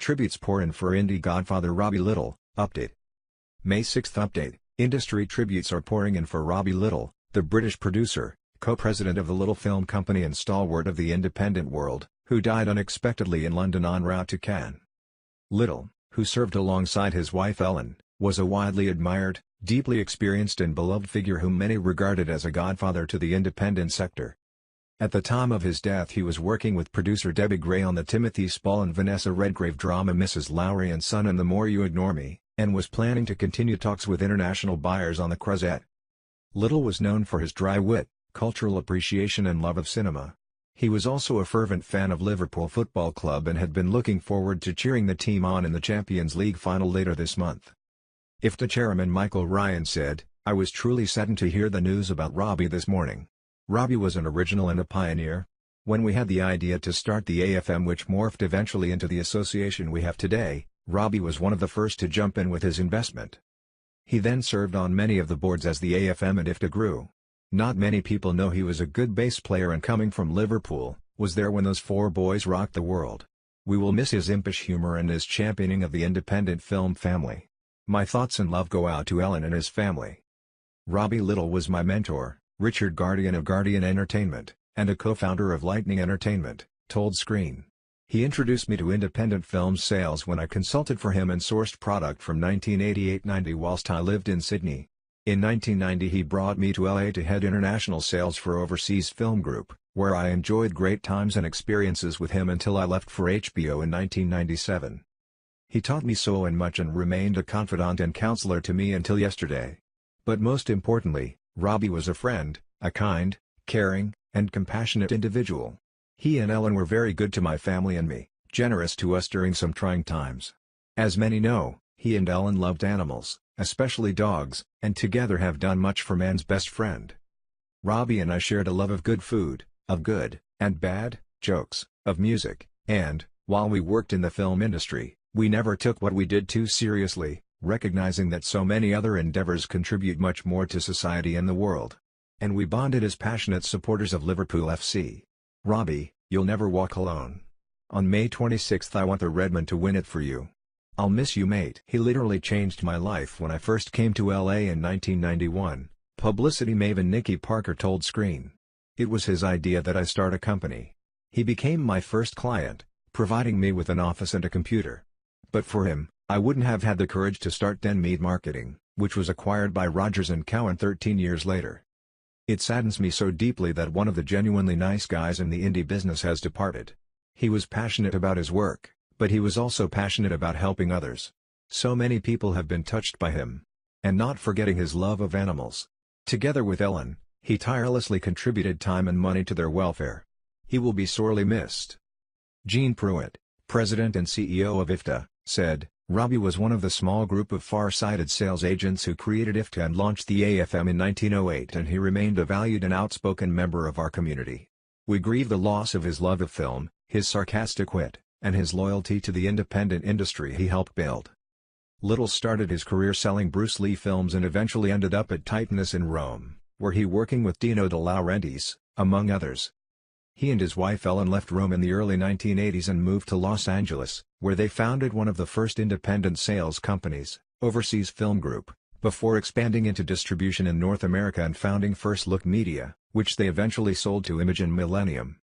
Tributes pour in for indie godfather Robbie Little. Update. May 6 update. Industry tributes are pouring in for Robbie Little, the British producer, co-president of the Little Film Company and stalwart of the independent world, who died unexpectedly in London en route to Cannes. Little, who served alongside his wife Ellen, was a widely admired, deeply experienced and beloved figure whom many regarded as a godfather to the independent sector. At the time of his death he was working with producer Debbie Gray on the Timothy Spall and Vanessa Redgrave drama Mrs. Lowry and Son and The More You Ignore Me, and was planning to continue talks with international buyers on the Croisette. Little was known for his dry wit, cultural appreciation and love of cinema. He was also a fervent fan of Liverpool Football Club and had been looking forward to cheering the team on in the Champions League final later this month. IFTA chairman Michael Ryan said, "I was truly saddened to hear the news about Robbie this morning. Robbie was an original and a pioneer. When we had the idea to start the AFM which morphed eventually into the association we have today, Robbie was one of the first to jump in with his investment. He then served on many of the boards as the AFM and IFTA grew. Not many people know he was a good bass player and coming from Liverpool, was there when those four boys rocked the world. We will miss his impish humor and his championing of the independent film family. My thoughts and love go out to Ellen and his family. Robbie Little was my mentor," Richard Guardian of Guardian Entertainment, and a co-founder of Lightning Entertainment, told Screen. "He introduced me to independent film sales when I consulted for him and sourced product from 1988-90 whilst I lived in Sydney. In 1990 he brought me to LA to head international sales for Overseas Film Group, where I enjoyed great times and experiences with him until I left for HBO in 1997. He taught me so and much and remained a confidant and counselor to me until yesterday. But most importantly, Robbie was a friend, a kind, caring, and compassionate individual. He and Ellen were very good to my family and me, generous to us during some trying times. As many know, he and Ellen loved animals, especially dogs, and together have done much for man's best friend. Robbie and I shared a love of good food, of good, and bad, jokes, of music, and, while we worked in the film industry, we never took what we did too seriously, recognizing that so many other endeavors contribute much more to society and the world. And we bonded as passionate supporters of Liverpool FC. Robbie, you'll never walk alone. On May 26 I want the Redmen to win it for you. I'll miss you mate." He literally changed my life when I first came to LA in 1991, publicity maven Nicky Parker told Screen. "It was his idea that I start a company. He became my first client, providing me with an office and a computer. But for him, I wouldn't have had the courage to start Den Mead Marketing, which was acquired by Rogers & Cowan 13 years later. It saddens me so deeply that one of the genuinely nice guys in the indie business has departed. He was passionate about his work, but he was also passionate about helping others. So many people have been touched by him. And not forgetting his love of animals. Together with Ellen, he tirelessly contributed time and money to their welfare. He will be sorely missed." Jean Pruitt, president and CEO of IFTA, said, "Robbie was one of the small group of far-sighted sales agents who created IFTA and launched the AFM in 1908 and he remained a valued and outspoken member of our community. We grieve the loss of his love of film, his sarcastic wit, and his loyalty to the independent industry he helped build." Little started his career selling Bruce Lee films and eventually ended up at Titanus in Rome, where he working with Dino De Laurentiis, among others. He and his wife Ellen left Rome in the early 1980s and moved to Los Angeles, where they founded one of the first independent sales companies, Overseas Film Group, before expanding into distribution in North America and founding First Look Media, which they eventually sold to Image and Millennium.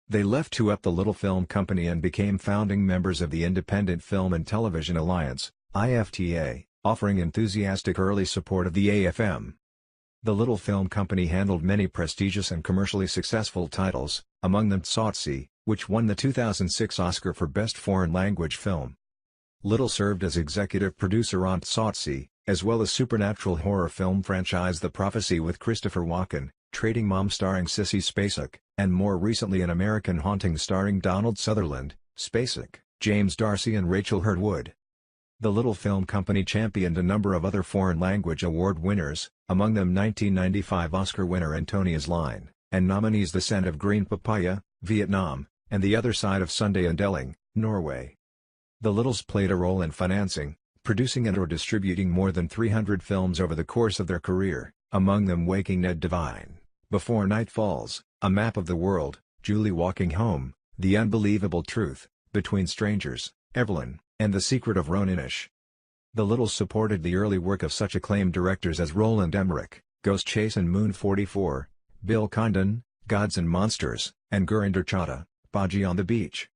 They left to up the Little Film Company and became founding members of the Independent Film and Television Alliance, IFTA, offering enthusiastic early support of the AFM. The Little Film Company handled many prestigious and commercially successful titles, among them Tsotsi, which won the 2006 Oscar for Best Foreign Language Film. Little served as executive producer on Tsotsi, as well as supernatural horror film franchise The Prophecy with Christopher Walken, Trading Mom starring Sissy Spacek, and more recently An American Haunting starring Donald Sutherland, Spacek, James D'Arcy and Rachel Hurd-Wood. The Little Film Company championed a number of other foreign language award winners, among them 1995 Oscar winner Antonia's Line, and nominees The Scent of Green Papaya, Vietnam, and The Other Side of Sunday in Delling, Norway. The Littles played a role in financing, producing and/or distributing more than 300 films over the course of their career, among them Waking Ned Divine, Before Night Falls, A Map of the World, Julie Walking Home, The Unbelievable Truth, Between Strangers, Evelyn, and The Secret of Roninish. The Littles supported the early work of such acclaimed directors as Roland Emmerich, Ghost Chase and Moon 44, Bill Condon, Gods and Monsters, and Gurinder Chadha, Baji on the Beach.